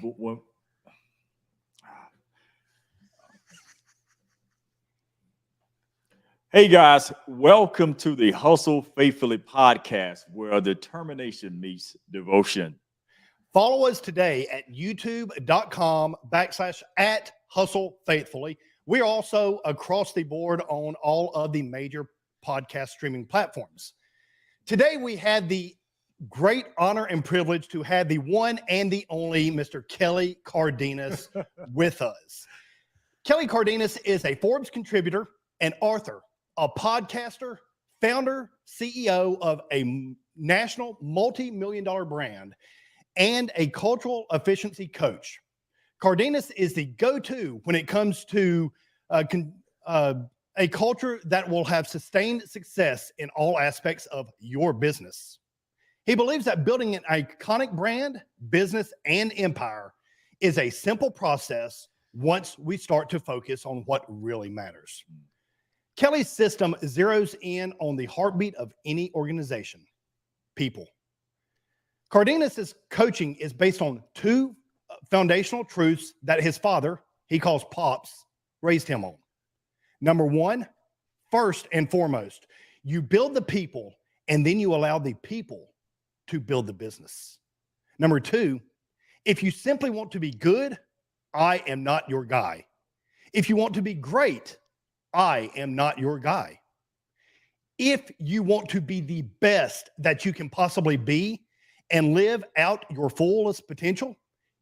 Well, hey guys, welcome to the Hustle Faithfully podcast where determination meets devotion. Follow us today at youtube.com/at Hustle Faithfully. We're also across the board on all of the major podcast streaming platforms. Today, we had the great honor and privilege to have the one and the only Mr. Kelly Cardenas with us. Kelly Cardenas is a Forbes contributor, an author, a podcaster, founder, CEO of a national multi-million-dollar brand, and a cultural efficiency coach. Cardenas is the go-to when it comes to a culture that will have sustained success in all aspects of your business. He believes that building an iconic brand, business, and empire is a simple process once we start to focus on what really matters. Kelly's system zeroes in on the heartbeat of any organization: people. Cardenas' coaching is based on two foundational truths that his father, he calls Pops, raised him on. Number one, first and foremost, you build the people and then you allow the people to build the business. Number two, if you simply want to be good, I am not your guy. If you want to be great, I am not your guy. If you want to be the best that you can possibly be and live out your fullest potential,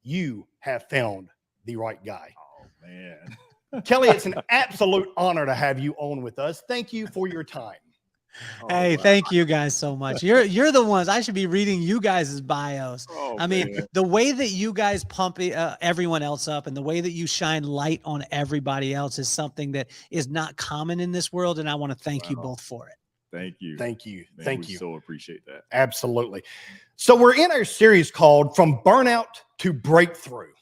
you have found the right guy. Oh, man. Kelly, it's an absolute honor to have you on with us. Thank you for your time. Hey, thank you guys so much. You're the ones. I should be reading you guys' bios. I mean, man. the way that you guys pump everyone else up and the way that you shine light on everybody else is something that is not common in this world. And I want to thank you both for it. Thank you. Thank you. Man, Thank we you. so appreciate that. Absolutely. So we're in our series called From Burnout to Breakthrough.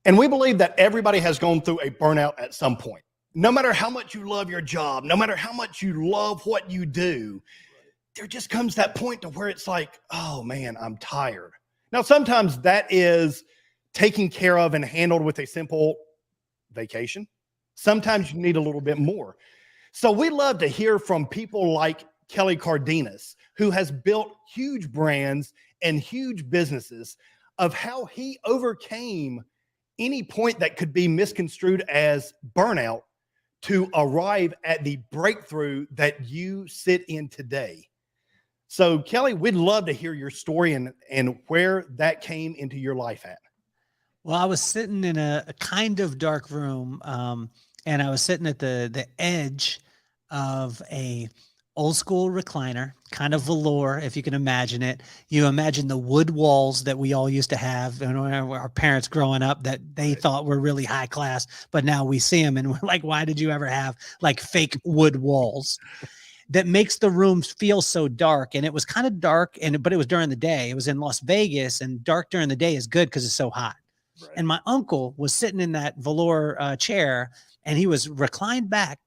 And we believe that everybody has gone through a burnout at some point. No matter how much you love your job, no matter how much you love what you do, there just comes that point to where it's like, oh man, I'm tired. Now, sometimes that is taken care of and handled with a simple vacation. Sometimes you need a little bit more. So we love to hear from people like Kelly Cardenas, who has built huge brands and huge businesses, of how he overcame any point that could be misconstrued as burnout to arrive at the breakthrough that you sit in today. So Kelly, we'd love to hear your story and where that came into your life at. Well, I was sitting in a kind of dark room, and I was sitting at the edge of a old school recliner, kind of velour, if you can imagine it. You imagine the wood walls that we all used to have, and our parents growing up that they thought were really high class, but now we see them and we're like, why did you ever have like fake wood walls? That makes the rooms feel so dark. And it was kind of dark, but it was during the day. It was in Las Vegas, and dark during the day is good because it's so hot. Right. And my uncle was sitting in that velour chair, and he was reclined back,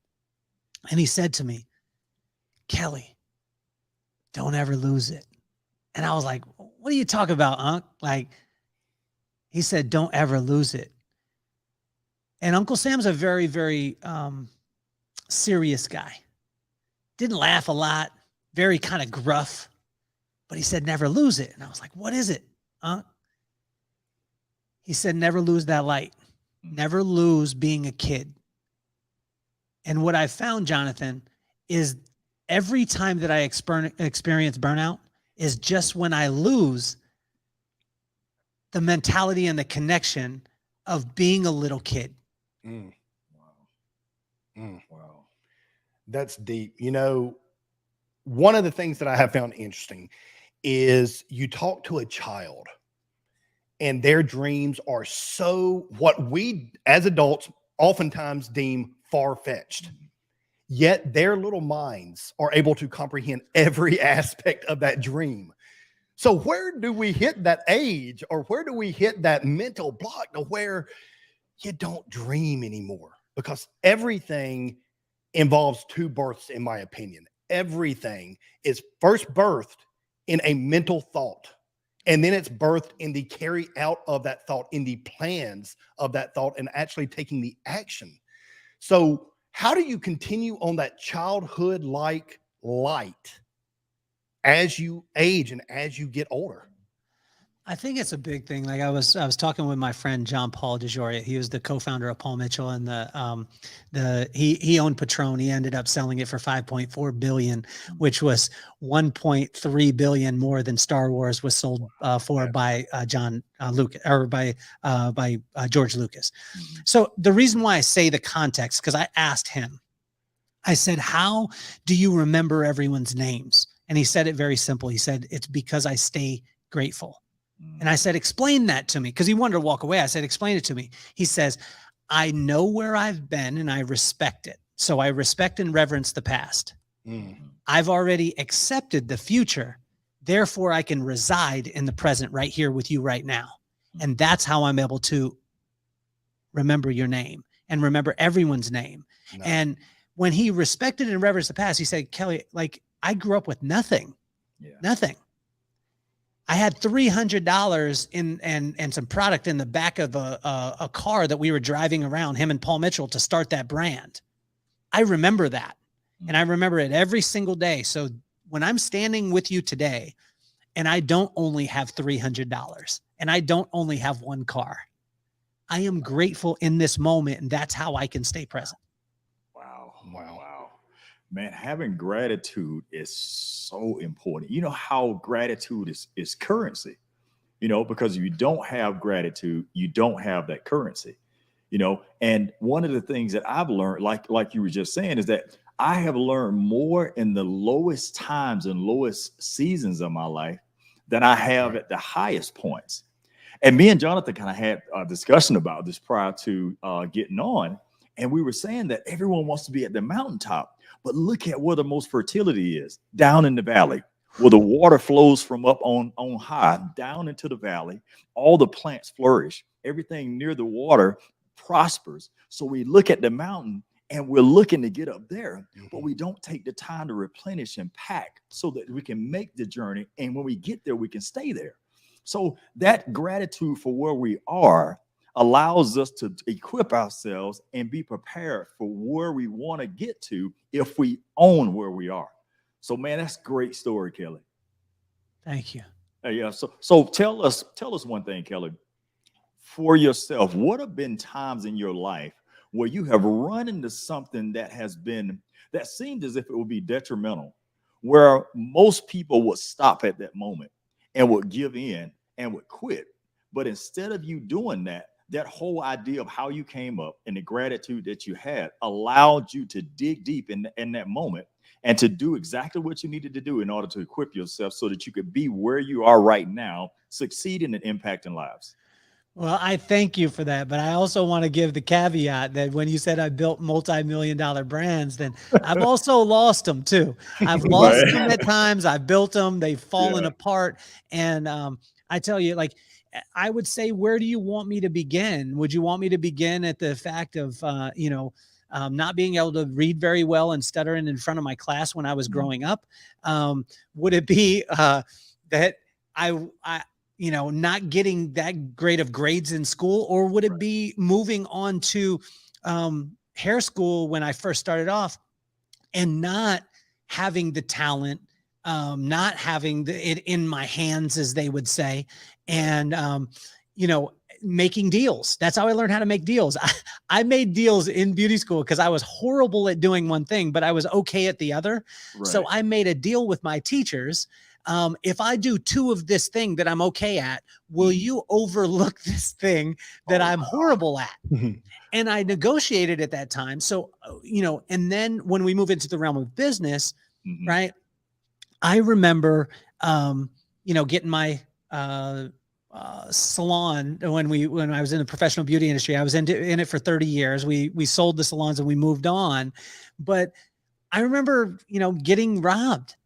and he said to me, Kelly, don't ever lose it. And I was like, what are you talking about, Unc? Like, he said, don't ever lose it. And Uncle Sam's a very, very serious guy. Didn't laugh a lot, very kind of gruff, but he said, never lose it. And I was like, what is it, Unc? He said, never lose that light. Never lose being a kid. And what I found, Jonathan, is every time that I experience burnout is just when I lose the mentality and the connection of being a little kid. Wow. Wow. That's deep. You know, one of the things that I have found interesting is you talk to a child and their dreams are so what we as adults oftentimes deem far-fetched. Yet their little minds are able to comprehend every aspect of that dream. So where do we hit that age, or where do we hit that mental block to where you don't dream anymore? Because everything involves two births, in my opinion. Everything is first birthed in a mental thought. And then it's birthed in the carry out of that thought, in the plans of that thought, and actually taking the action. So how do you continue on that childhood-like light as you age and as you get older? I think it's a big thing. Like I was talking with my friend John Paul DeJoria. He was the co-founder of Paul Mitchell, and he owned Patron. He ended up selling it for $5.4 billion, which was $1.3 billion more than Star Wars was sold for by John Lucas, or by George Lucas. So the reason why I say the context, because I asked him, I said, "How do you remember everyone's names?" And he said it very simple. He said, "It's because I stay grateful." And I said, "Explain that to me," because he wanted to walk away. I said, "Explain it to me." He says, "I know where I've been and I respect it. So I respect and reverence the past. I've already accepted the future. Therefore, I can reside in the present right here with you right now. And that's how I'm able to remember your name and remember everyone's name." No. And when he respected and reverenced the past, he said, "Kelly, like I grew up with nothing, nothing. I had $300 and some product in the back of a car that we were driving around, him and Paul Mitchell, to start that brand. I remember that. And I remember it every single day. So when I'm standing with you today and I don't only have $300 and I don't only have one car, I am grateful in this moment. And that's how I can stay present." Wow. Man, having gratitude is so important. You know how gratitude is currency, because if you don't have gratitude, you don't have that currency, and one of the things that I've learned, like you were just saying, is that I have learned more in the lowest times and lowest seasons of my life than I have at the highest points. And me and Jonathan kind of had a discussion about this prior to getting on. And we were saying that everyone wants to be at the mountaintop, but look at where the most fertility is, down in the valley, where the water flows from up on high down into the valley. All the plants flourish. Everything near the water prospers. So we look at the mountain and we're looking to get up there, but we don't take the time to replenish and pack so that we can make the journey. And when we get there, we can stay there. So that gratitude for where we are allows us to equip ourselves and be prepared for where we want to get to if we own where we are. So, man, that's a great story, Kelly. Thank you. Yeah. So tell us one thing, Kelly, for yourself. What have been times in your life where you have run into something that seemed as if it would be detrimental, where most people would stop at that moment and would give in and would quit? But instead of you doing that whole idea of how you came up and the gratitude that you had allowed you to dig deep in that moment and to do exactly what you needed to do in order to equip yourself so that you could be where you are right now, succeeding and impacting lives. Well, I thank you for that, but I also want to give the caveat that when you said I built multi-million-dollar brands, then I've also lost them too. I've lost them at times. I've built them. They've fallen apart. And I tell you, like, I would say, where do you want me to begin? Would you want me to begin at the fact of, not being able to read very well and stuttering in front of my class when I was growing up? Would it be that I not getting that great of grades in school? Or would it be moving on to hair school when I first started off and not having the talent, not having it in my hands, as they would say, and, making deals? That's how I learned how to make deals. I made deals in beauty school because I was horrible at doing one thing, but I was okay at the other. Right. So I made a deal with my teachers. If I do 2 of this thing that I'm okay at, will you overlook this thing that I'm horrible at? And I negotiated at that time. So, and then when we move into the realm of business, right, I remember, getting my salon when I was in the professional beauty industry. I was in it for 30 years. We sold the salons and we moved on. But I remember, getting robbed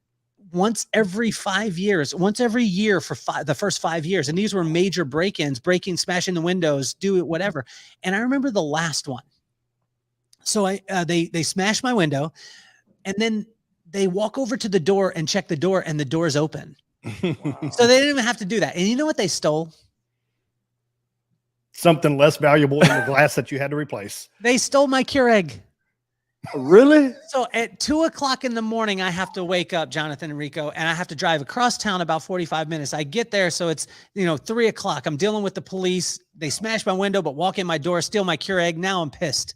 once every 5 years, once every year for the first 5 years. And these were major break-ins, smashing the windows, do it, whatever. And I remember the last one. So they smashed my window, and then they walk over to the door and check the door, and the door's open. Wow. So they didn't even have to do that. And you know what they stole? Something less valuable than the glass that you had to replace. They stole my Keurig. Really? So at 2:00 in the morning, I have to wake up, Jonathan and Rico, and I have to drive across town about 45 minutes. I get there. So it's, 3:00. I'm dealing with the police. They smash my window, but walk in my door, steal my Keurig. Now I'm pissed.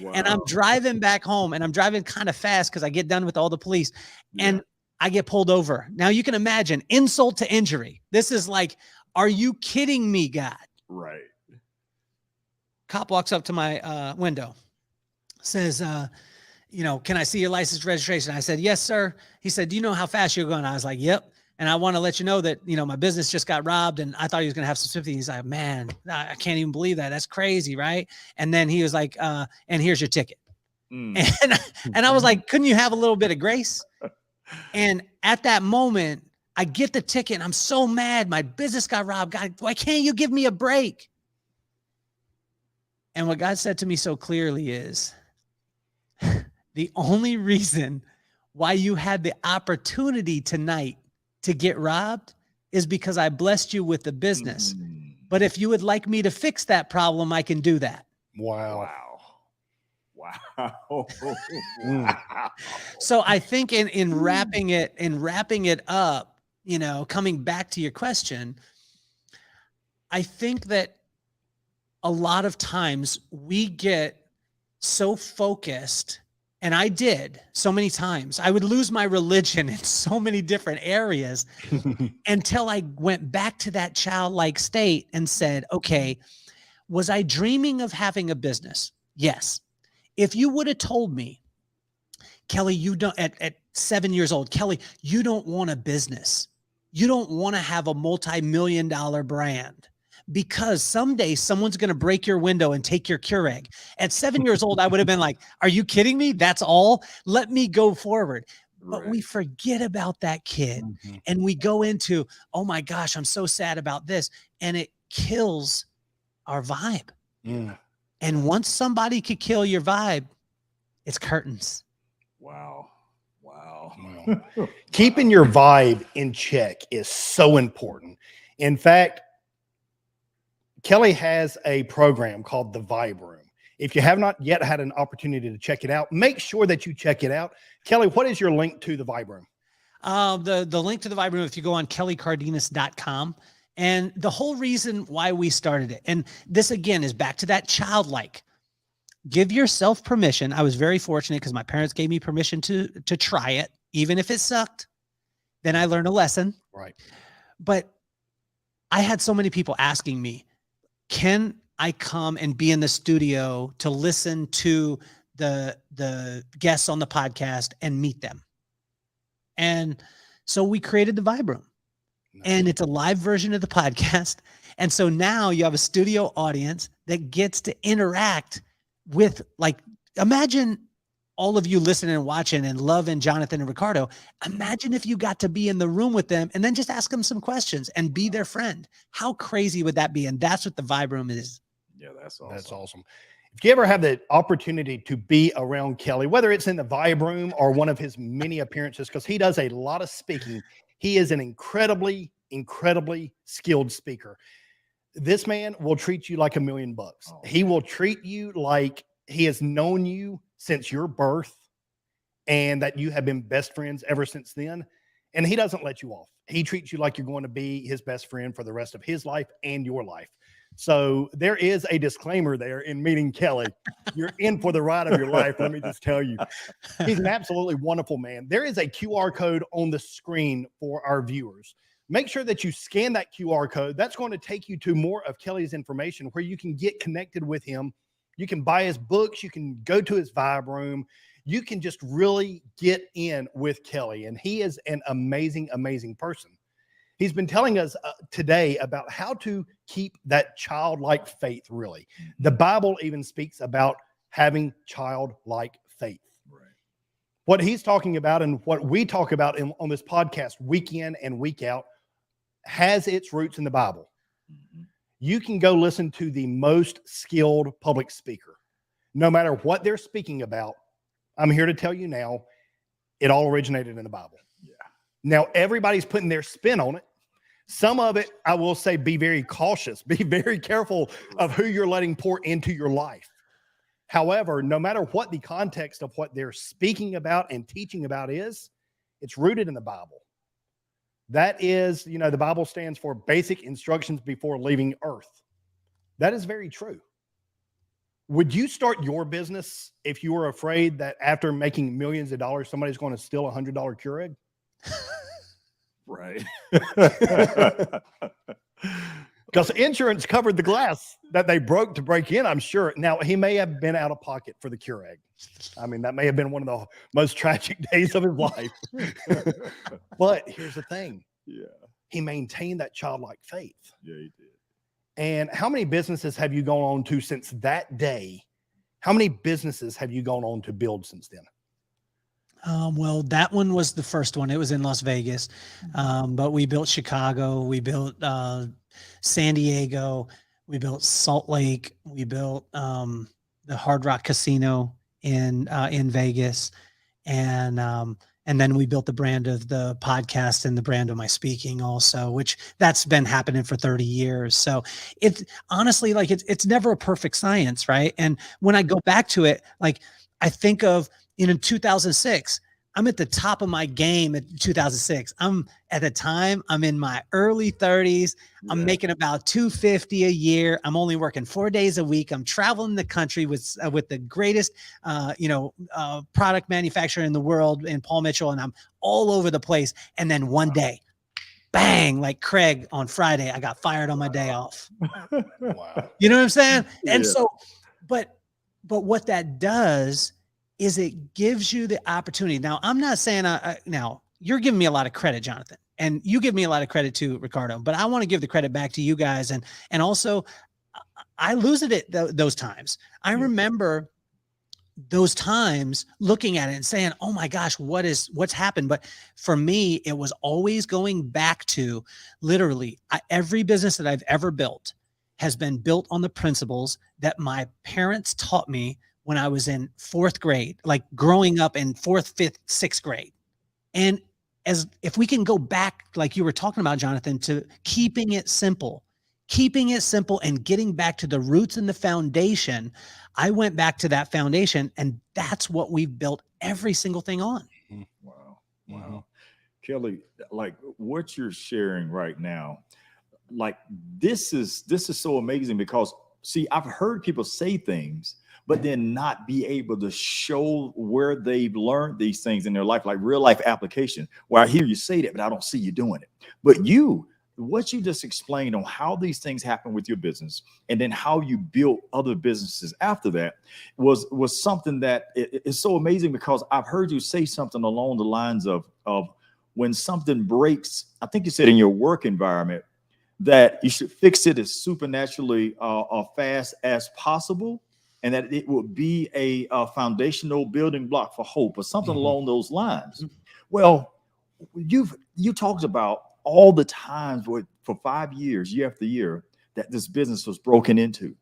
Wow. And I'm driving back home, and I'm driving kind of fast because I get done with all the police, and I get pulled over. Now you can imagine insult to injury. This is like, are you kidding me, God? Right. Cop walks up to my window, says, can I see your license registration? I said, yes, sir. He said, do you know how fast you're going? I was like, yep. And I want to let you know that, my business just got robbed, and I thought he was going to have some sympathy. He's like, man, I can't even believe that. That's crazy. Right. And then he was like, and here's your ticket. And I was like, couldn't you have a little bit of grace? And at that moment, I get the ticket and I'm so mad. My business got robbed. God, why can't you give me a break? And what God said to me so clearly is, the only reason why you had the opportunity tonight to get robbed is because I blessed you with the business. But if you would like me to fix that problem, I can do that. Wow. Wow. So I think in wrapping it up, coming back to your question, I think that a lot of times we get so focused, and I did so many times. I would lose my religion in so many different areas until I went back to that childlike state and said, okay, was I dreaming of having a business? Yes. If you would have told me, Kelly, you don't, at 7 years old, Kelly, you don't want a business. You don't want to have a multi-million-dollar brand because someday someone's going to break your window and take your Keurig. At 7 years old, I would have been like, are you kidding me? That's all? Let me go forward. But we forget about that kid and we go into, oh my gosh, I'm so sad about this. And it kills our vibe. And once somebody could kill your vibe, it's curtains. Wow. Keeping your vibe in check is so important. In fact, Kelly has a program called the Vibe Room. If you have not yet had an opportunity to check it out, make sure that you check it out. Kelly, what is your link to the Vibe Room? The link to the Vibe Room, if you go on kellycardenas.com. And the whole reason why we started it, and this again is back to that childlike. Give yourself permission. I was very fortunate because my parents gave me permission to try it, even if it sucked. Then I learned a lesson. Right. But I had so many people asking me, can I come and be in the studio to listen to the guests on the podcast and meet them? And so we created the Vibe Room. And it's a live version of the podcast. And so now you have a studio audience that gets to interact with, like, imagine all of you listening and watching and loving Jonathan and Ricardo. Imagine if you got to be in the room with them and then just ask them some questions and be their friend. How crazy would that be? And that's what the Vibe Room is. Yeah, that's awesome. That's awesome. If you ever have the opportunity to be around Kelly, whether it's in the Vibe Room or one of his many appearances, because he does a lot of speaking, he is an incredibly skilled speaker. This man will treat you like $1 million. He will treat you like he has known you since your birth and that you have been best friends ever since then. And he doesn't let you off. He treats you like you're going to be his best friend for the rest of his life and your life. So there is a disclaimer there in meeting Kelly. You're in for the ride of your life. Let me just tell you, he's an absolutely wonderful man. There is a QR code on the screen for our viewers. Make sure that you scan that QR code. That's going to take you to more of Kelly's information where you can get connected with him. You can buy his books. You can go to his Vibe Room. You can just really get in with Kelly. And he is an amazing, amazing person. He's been telling us today about how to keep that childlike faith, really. The Bible even speaks about having childlike faith. Right. What he's talking about and what we talk about on this podcast week in and week out has its roots in the Bible. You can go listen to the most skilled public speaker. No matter what they're speaking about, I'm here to tell you now, it all originated in the Bible. Yeah. Now, everybody's putting their spin on it. Some of it, I will say, be very cautious, be very careful of who you're letting pour into your life. However, no matter what the context of what they're speaking about and teaching about is, it's rooted in the Bible. That is, the Bible stands for basic instructions before leaving earth. That is very true. Would you start your business if you were afraid that after making millions of dollars, somebody's going to steal $100 Keurig? Right. Because insurance covered the glass that they broke to break in, I'm sure. Now, he may have been out of pocket for the Keurig. I mean, that may have been one of the most tragic days of his life. But here's the thing. Yeah. He maintained that childlike faith. Yeah, he did. And how many businesses have you gone on to since that day? How many businesses have you gone on to build since then? Well, that one was the first one. It was in Las Vegas. But we built Chicago. We built San Diego. We built Salt Lake. We built the Hard Rock Casino in Vegas. And then we built the brand of the podcast and the brand of my speaking also, which that's been happening for 30 years. So it's honestly like it's never a perfect science, right? And when I go back to it, like I think of in 2006, I'm at the top of my game at 2006. At the time, I'm in my early 30s. Yeah. I'm making about $250 a year. I'm only working 4 days a week. I'm traveling the country with the greatest, product manufacturer in the world in Paul Mitchell. And I'm all over the place. And then one day, bang, like Craig on Friday, I got fired on my day off. Wow. You know what I'm saying? And Yeah. so, but what that does is it gives you the opportunity. Now, I'm not saying, now you're giving me a lot of credit, Jonathan, and you give me a lot of credit too, Ricardo, but I want to give the credit back to you guys. And also I lose it at those times. I remember those times looking at it and saying, oh my gosh, what's happened? But for me, it was always going back to literally every business that I've ever built has been built on the principles that my parents taught me when I was in 4th grade, like growing up in 4th, 5th, 6th grade. And if we can go back, like you were talking about, Jonathan, to keeping it simple and getting back to the roots and the foundation, I went back to that foundation, and that's what we've built every single thing on. Wow. Kelly, like what you're sharing right now, like this is so amazing because see, I've heard people say things, but then not be able to show where they've learned these things in their life, like real life application, where I hear you say that, but I don't see you doing it. But what you just explained on how these things happen with your business and then how you built other businesses after that was something that is so amazing, because I've heard you say something along the lines of when something breaks, I think you said in your work environment, that you should fix it as supernaturally fast as possible, and that it would be a foundational building block for hope or something along those lines. Well, you talked about all the times for 5 years, year after year, that this business was broken into.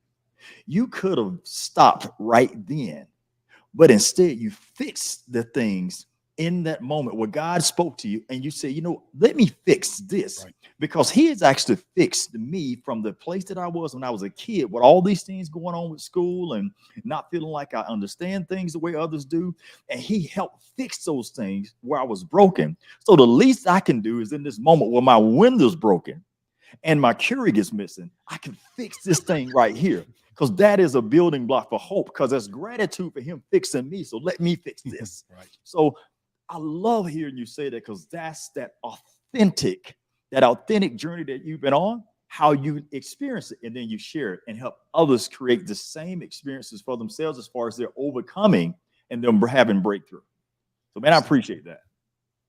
You could have stopped right then, but instead you fixed the things in that moment where God spoke to you and you say, let me fix this. Right. Because he has actually fixed me from the place that I was when I was a kid, with all these things going on with school and not feeling like I understand things the way others do. And he helped fix those things where I was broken. So the least I can do is in this moment where my window's broken and my Keurig is missing, I can fix this thing right here. Because that is a building block for hope, because that's gratitude for him fixing me. So let me fix this. Right. So I love hearing you say that, because that's that authentic journey that you've been on, how you experience it, and then you share it and help others create the same experiences for themselves as far as they're overcoming and them having breakthrough. So, man, I appreciate that.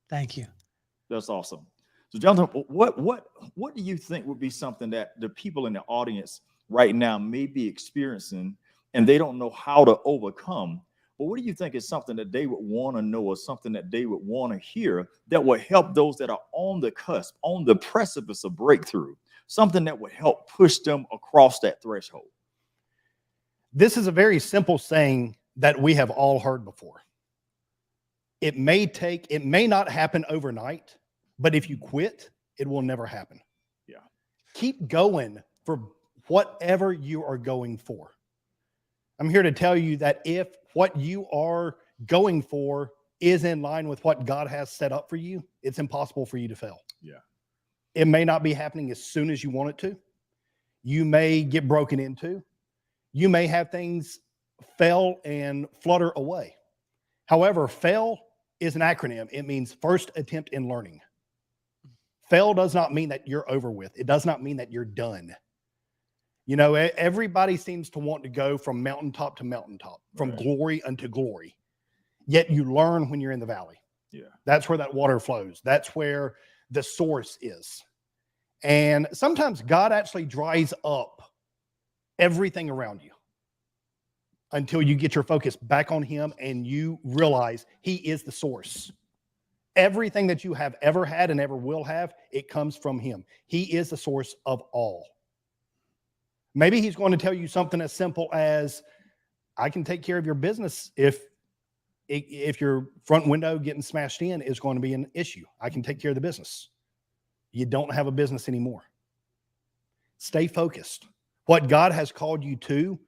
Thank you. That's awesome. So, Jonathan, what do you think would be something that the people in the audience right now may be experiencing and they don't know how to overcome? But what do you think is something that they would want to know, or something that they would want to hear that would help those that are on the cusp, on the precipice of breakthrough, something that would help push them across that threshold? This is a very simple saying that we have all heard before. It may not happen overnight, But if you quit, it will never happen. Yeah. Keep going for whatever you are going for. I'm here to tell you that if what you are going for is in line with what God has set up for you, it's impossible for you to fail. Yeah. It may not be happening as soon as you want it to. You may get broken into. You may have things fail and flutter away. However, fail is an acronym. It means first attempt in learning. Fail does not mean that you're over with. It does not mean that you're done. You know, everybody seems to want to go from mountaintop to mountaintop, from glory unto glory. Yet you learn when you're in the valley. Yeah. That's where that water flows. That's where the source is. And sometimes God actually dries up everything around you until you get your focus back on him and you realize he is the source. Everything that you have ever had and ever will have, it comes from him. He is the source of all. Maybe he's going to tell you something as simple as, I can take care of your business if your front window getting smashed in is going to be an issue. I can take care of the business. You don't have a business anymore. Stay focused. What God has called you to,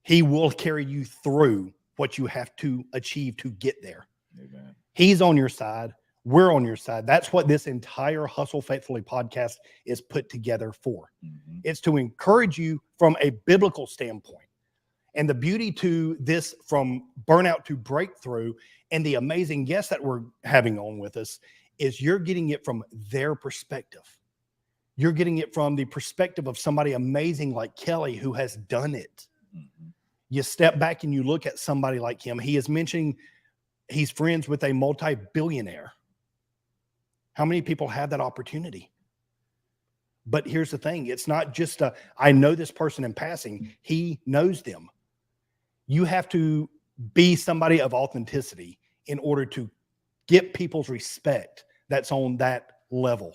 he will carry you through what you have to achieve to get there. Amen. He's on your side. We're on your side. That's what this entire Hustle Faithfully podcast is put together for. Mm-hmm. It's to encourage you from a biblical standpoint. And the beauty to this, from burnout to breakthrough, and the amazing guests that we're having on with us, is you're getting it from their perspective. You're getting it from the perspective of somebody amazing like Kelly who has done it. Mm-hmm. You step back and you look at somebody like him. He is mentioning he's friends with a multi-billionaire. How many people have that opportunity? But here's the thing. It's not just I know this person in passing. He knows them. You have to be somebody of authenticity in order to get people's respect that's on that level.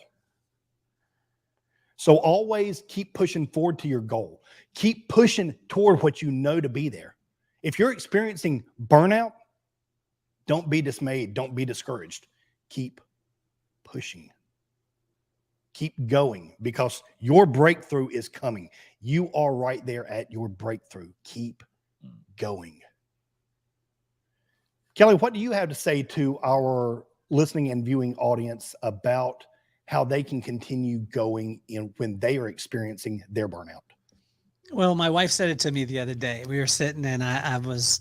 So always keep pushing forward to your goal. Keep pushing toward what you know to be there. If you're experiencing burnout, don't be dismayed. Don't be discouraged. Keep pushing. Keep going, because your breakthrough is coming. You are right there at your breakthrough. Keep going. Kelly, what do you have to say to our listening and viewing audience about how they can continue going in when they are experiencing their burnout? Well, my wife said it to me the other day. We were sitting and I was,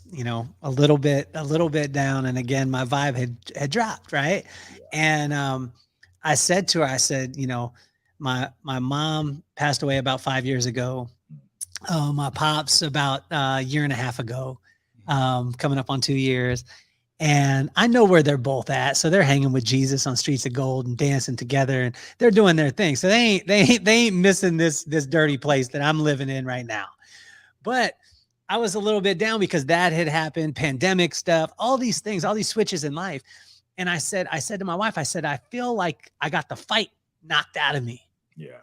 a little bit down. And again, my vibe had dropped. Right. Yeah. And, I said to her, I said, my mom passed away about 5 years ago. My pops about a year and a half ago, coming up on 2 years. And I know where they're both at. So they're hanging with Jesus on Streets of Gold and dancing together, and they're doing their thing. So they ain't missing this dirty place that I'm living in right now. But I was a little bit down because that had happened, pandemic stuff, all these things, all these switches in life. And I said to my wife, I said, I feel like I got the fight knocked out of me. Yeah.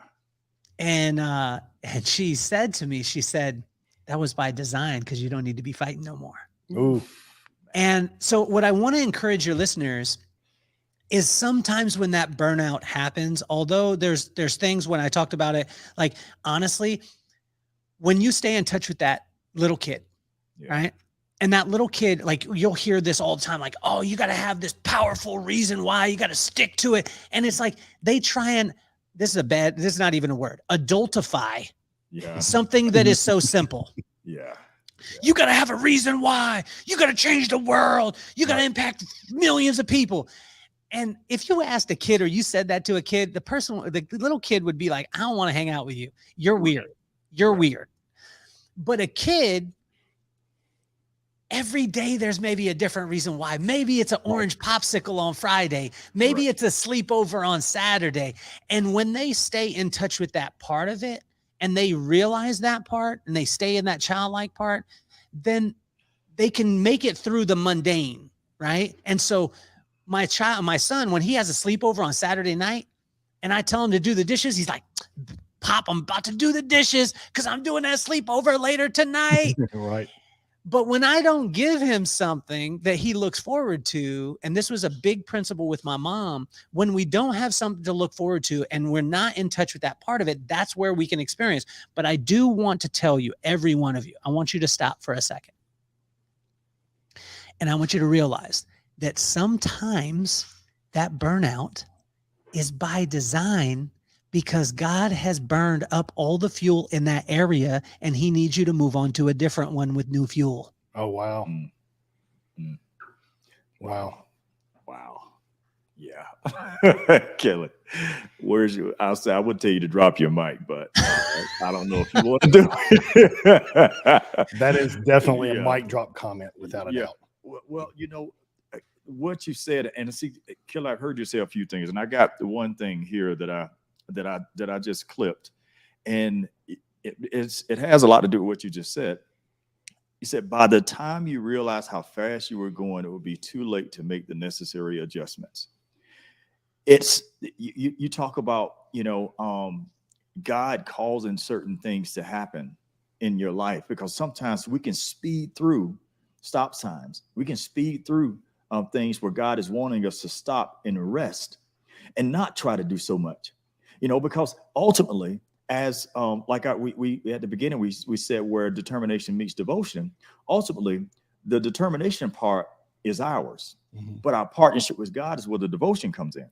And she said to me, she said, that was by design, because you don't need to be fighting no more. Ooh. And so what I want to encourage your listeners is, sometimes when that burnout happens, although there's things, when I talked about it, like, honestly, when you stay in touch with that little kid, right? And that little kid, like, you'll hear this all the time, like, oh, you got to have this powerful reason why, you got to stick to it. And it's like, they try and, this is not even a word, adultify something that is so simple. Yeah. You got to have a reason why. You got to change the world. You got to impact millions of people. And if you asked a kid, or you said that to a kid, the little kid would be like, I don't want to hang out with you. You're weird. You're weird. But a kid, every day there's maybe a different reason why. Maybe it's an orange popsicle on Friday. Maybe it's a sleepover on Saturday. And when they stay in touch with that part of it, and they realize that part, and they stay in that childlike part, then they can make it through the mundane, right? And so my son, when he has a sleepover on Saturday night and I tell him to do the dishes, he's like, Pop, I'm about to do the dishes because I'm doing that sleepover later tonight. Right. But when I don't give him something that he looks forward to, and this was a big principle with my mom, when we don't have something to look forward to and we're not in touch with that part of it, that's where we can experience. But I do want to tell you, every one of you, I want you to stop for a second. And I want you to realize that sometimes that burnout is by design, because God has burned up all the fuel in that area and he needs you to move on to a different one with new fuel. Oh, wow. Mm. Mm. Wow. Wow. Yeah. Kill it. Where's your, I would tell you to drop your mic, but I don't know if you want to do it. That is definitely Yeah. a mic drop comment without a Yeah. doubt. Well, what you said, and see, Killer, I've heard you say a few things, and I got the one thing here that I just clipped, and it has a lot to do with what you just said. You said by the time you realize how fast you were going, it would be too late to make the necessary adjustments. It's you talk about God causing certain things to happen in your life, because sometimes we can speed through stop signs. We can speed through things where God is wanting us to stop and rest and not try to do so much, because ultimately, as we at the beginning, we said where determination meets devotion, ultimately the determination part is ours, but our partnership with God is where the devotion comes in,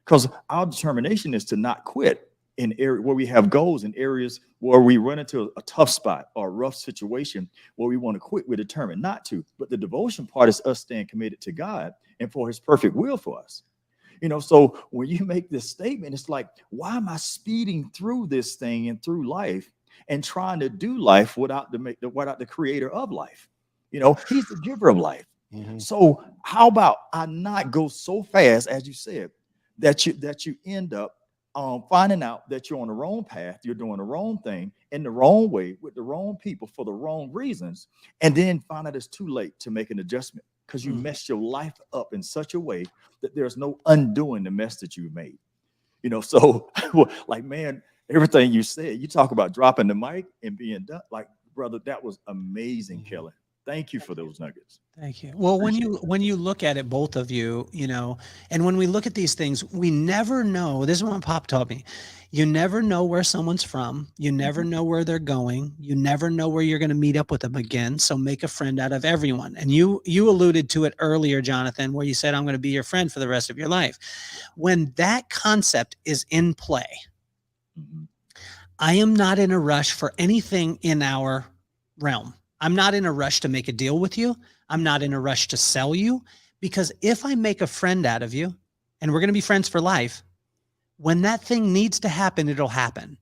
because our determination is to not quit in area where we have goals, in areas where we run into a tough spot or a rough situation where we want to quit. We're determined not to. But the devotion part is us staying committed to God and for his perfect will for us. So when you make this statement, it's like, why am I speeding through this thing and through life and trying to do life without the creator of life? He's the giver of life. So how about I not go so fast, as you said, that you end up finding out that you're on the wrong path, you're doing the wrong thing in the wrong way with the wrong people for the wrong reasons, and then find out it's too late to make an adjustment because you messed your life up in such a way that there's no undoing the mess that you made. So like, man, everything you said, you talk about dropping the mic and being done. Like, brother, that was amazing, Kelly. Thank you for those nuggets. Thank you. Well, when you look at it, both of you, and when we look at these things, we never know. This is what Pop taught me. You never know where someone's from. You never know where they're going. You never know where you're going to meet up with them again. So make a friend out of everyone. And you alluded to it earlier, Jonathan, where you said, I'm going to be your friend for the rest of your life. When that concept is in play, I am not in a rush for anything in our realm. I'm not in a rush to make a deal with you. I'm not in a rush to sell you, because if I make a friend out of you and we're going to be friends for life, when that thing needs to happen, it'll happen.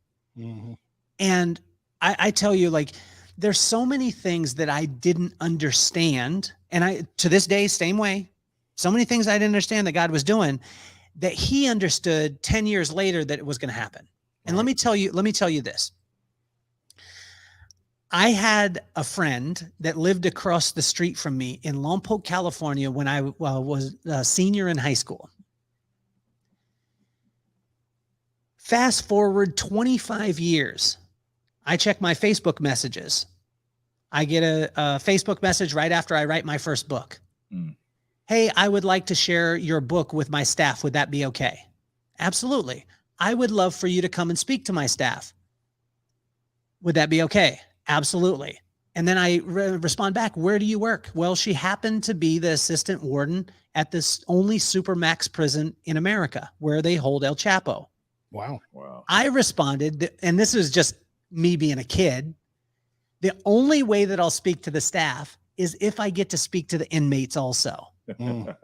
And I tell you, like, there's so many things that I didn't understand. And I, to this day, same way, so many things I didn't understand that God was doing that he understood 10 years later that it was going to happen. And let me tell you this. I had a friend that lived across the street from me in Lompoc, California, when I was a senior in high school. Fast forward 25 years. I check my Facebook messages. I get a Facebook message right after I write my first book. Hey, I would like to share your book with my staff. Would that be okay? Absolutely. I would love for you to come and speak to my staff. Would that be okay? Absolutely. And then I respond back, where do you work? Well, she happened to be the assistant warden at this only supermax prison in America where they hold El Chapo. Wow. I responded, and this is just me being a kid, the only way that I'll speak to the staff is if I get to speak to the inmates also. Wow.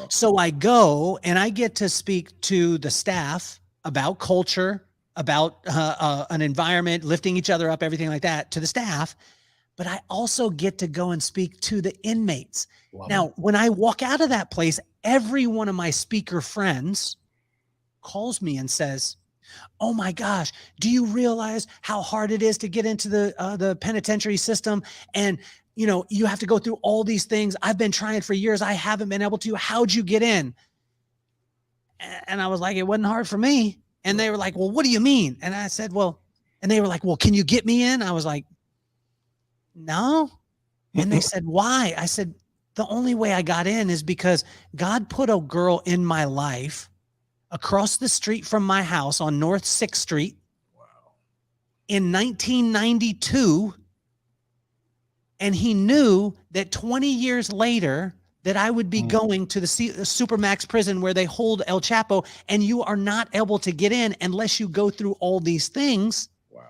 So I go and I get to speak to the staff about culture, about an environment, lifting each other up, everything like that, to the staff. But I also get to go and speak to the inmates. Now, when I walk out of that place, every one of my speaker friends calls me and says, oh my gosh, do you realize how hard it is to get into the penitentiary system? And you have to go through all these things. I've been trying for years. I haven't been able to. How'd you get in? And I was like, it wasn't hard for me. And they were like, well, what do you mean? And I said, well, and they were like, well, can you get me in? I was like, no, And they said, why? I said, the only way I got in is because God put a girl in my life across the street from my house on North 6th Street in 1992. And he knew that 20 years later that I would be going to the Supermax prison where they hold El Chapo, and you are not able to get in unless you go through all these things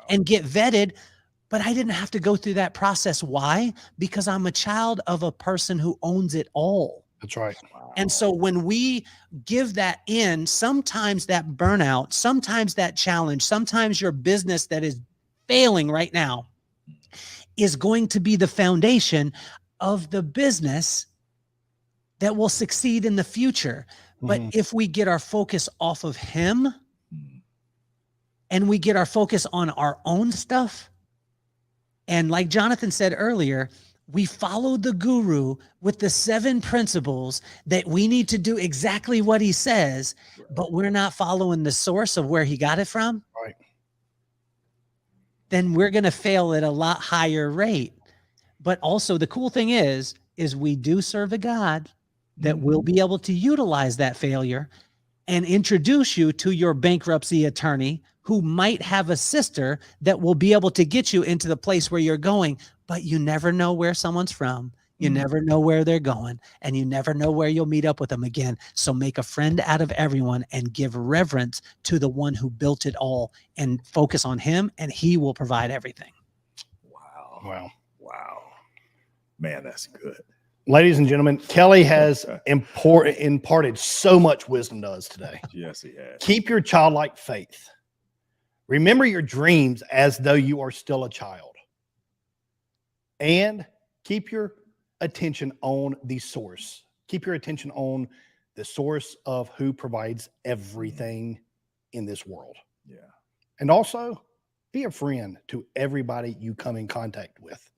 and get vetted. But I didn't have to go through that process. Why? Because I'm a child of a person who owns it all. That's right. And so when we give that in, sometimes that burnout, sometimes that challenge, sometimes your business that is failing right now is going to be the foundation of the business that will succeed in the future. But if we get our focus off of him and we get our focus on our own stuff, and like Jonathan said earlier, we follow the guru with the 7 principles that we need to do exactly what he says, but we're not following the source of where he got it from, Right. then we're going to fail at a lot higher rate. But also the cool thing is we do serve a God that will be able to utilize that failure and introduce you to your bankruptcy attorney who might have a sister that will be able to get you into the place where you're going. But you never know where someone's from. You never know where they're going, and you never know where you'll meet up with them again. So make a friend out of everyone and give reverence to the one who built it all and focus on him, and he will provide everything. Wow. Man, that's good. Ladies and gentlemen, Kelly has imparted so much wisdom to us today. Yes, he has. Keep your childlike faith. Remember your dreams as though you are still a child. And keep your attention on the source. Keep your attention on the source of who provides everything in this world. Yeah. And also be a friend to everybody you come in contact with.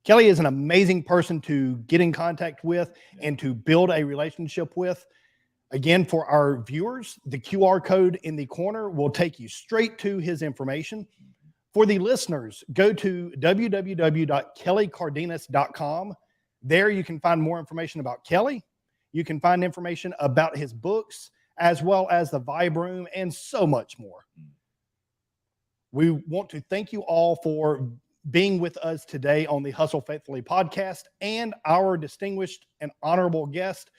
Kelly is an amazing person to get in contact with and to build a relationship with. Again, for our viewers, the QR code in the corner will take you straight to his information. For the listeners, go to www.kellycardenas.com. There you can find more information about Kelly. You can find information about his books, as well as the Vibe Room and so much more. We want to thank you all for being with us today on the Hustle Faithfully podcast and our distinguished and honorable guest,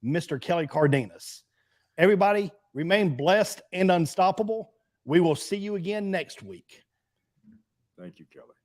Mr. Kelly Cardenas. Everybody, remain blessed and unstoppable. We will see you again next week. Thank you, Kelly.